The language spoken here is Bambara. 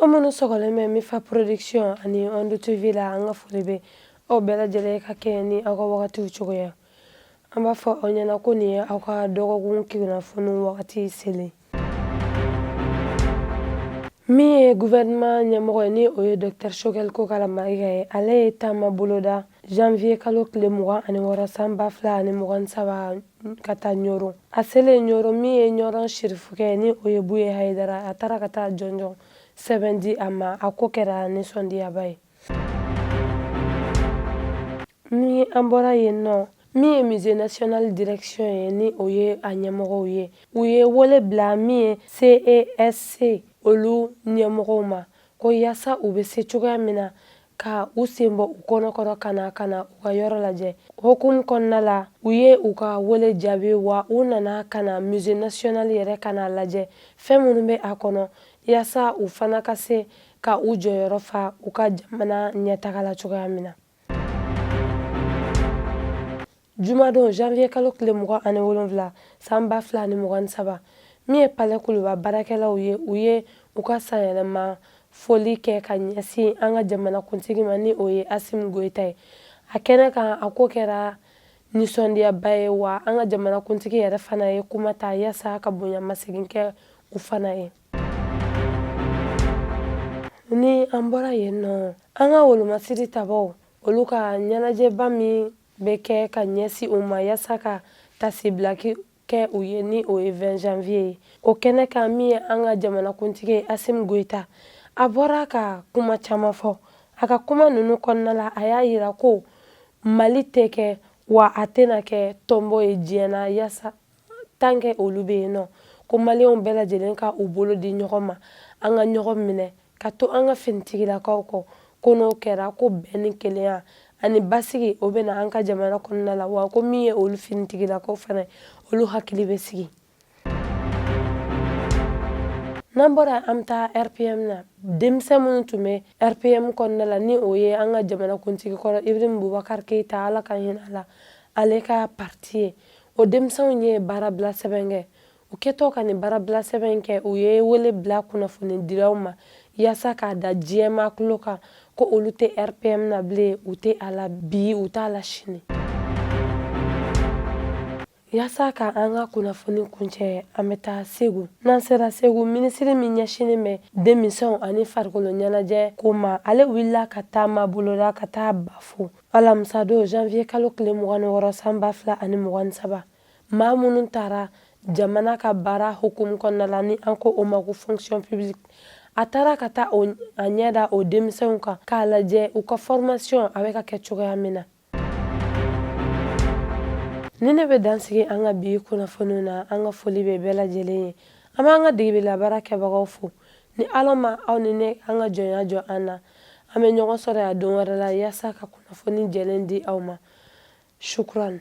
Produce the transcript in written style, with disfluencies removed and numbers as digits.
Omono sogoleme mi fa production ani Ondu TV la anga folibe o bela jele ka keni ako wakati uchogoya amba fo onyana kuni aka dogo kunkina funu wakati sele mi gouvernement nyamoko ni oye Dr Choguel Kokala Maïga ale tama boloda janvier kalo kile mugan ani wara samba fla ani mugan saba kata nyoro asele nyoro mi nyoro shirifuke ni oye buye haidara atara kata jonjon 70 ama akokera ni sondi abai mi ambora yenno mi musée national direction ye ni oye anyamoko ye uye wole bla mi CESC olu nyamoko ma ko yasa ube se cogoya mina ka u sembo u kɔnɔkɔrɔ kana u ka yɔrɔ lajɛ hukum kɔnɔna la u ye u ka wele jaabi wa u nana kana musée national yɛrɛ kana lajɛ fɛn minnu bɛ a kɔnɔ yasa u fana ka se ka u jɔyɔrɔ fa u ka jamana ɲɛtaga la cogoya min na jumadon janvier kalo tile 27 san 2023 min ye palais kuluba baarakɛlaw ye u ye u ka sanyɛlɛma foli kɛ ka ɲɛsin an ka jamanakuntigi ma ni o ye Assimi Goïta ye a kɛnɛ kan a ko kɛra nisɔndiyaba ye wa an ka jamanakuntigi yɛrɛ fana ye kuma ta yasa ka bonyamasegin kɛ u fana ye ni an bɔra yen nɔ an ka wolomasiri tabaw olu ka ɲɛnajɛba min bɛ kɛ ka ɲɛsin u ma yasa ka tasibila kɛ u ye ni o ye 20 janvier ye o kɛnɛ kan min ye an ka jamanakuntigi ye Assimi Goïta a bɔra ka kuma caman fɔ a ka kuma ninnu kɔnɔna la a y'a yira ko Mali tɛ kɛ wa a tɛna kɛ tɔnbɔ ye diɲɛ na yasa tant que olu bɛ yen nɔ ko maliyɛnw bɛɛ lajɛlen ka u bolo di ɲɔgɔn ma an ka ɲɔgɔn minɛ ka to an ka finitigilakaw kɔ ko n'o kɛra ko bɛn ni kelenya ani basigi o bɛ na an ka jamana kɔnɔna la wa ko min ye olu finitigilakaw fana olu hakili bɛ sigi n'an bɔra an bɛ taa RPM na denmisɛn minnu tun bɛ RPM kɔnɔna la ni o ye an ka jamanakuntigi kɔrɔ Ibrahim Boubacar Keïta ala ka hinɛ a la ale ka parti ye o denmisɛnw ye baara bila sɛbɛn kɛ u kɛtɔ ka nin baara bila sɛbɛn kɛ u ye wele bila kunnafoni dilaw ma yasa k'a da diɲɛma tulo kan ko olu tɛ RPM na bilen u tɛ a la bi u t'a la sini yasa ka an ka kunnafoni kuncɛ an bɛ taa Segu n'an sera Segu minisiri min ɲɛsinnen bɛ denmisɛnw ani farikolo ɲɛnajɛ ko ma ale wulila ka taama boloda ka taa Bafo alamisa don janvier kalo tile 26 san 2023 maa minnu taara jamana ka baara hukumu kɔnɔna la ni an ko o ma ko fonction publique a taara ka taa a ɲɛda o denmisɛnw kan k'a lajɛ u ka formation a bɛ ka kɛ cogoya min na ni ne bɛ dansigi an ka bi kunnafoniw na an ka foli bɛ bɛɛ lajɛlen ye an b'an ka degela baara kɛbagaw fo ni Ala ma aw ni ne an ka jɔnya jɔ an na an bɛ ɲɔgɔn sɔrɔ yan don wɛrɛ la yasa ka kunnafoni jɛlen di aw ma shukran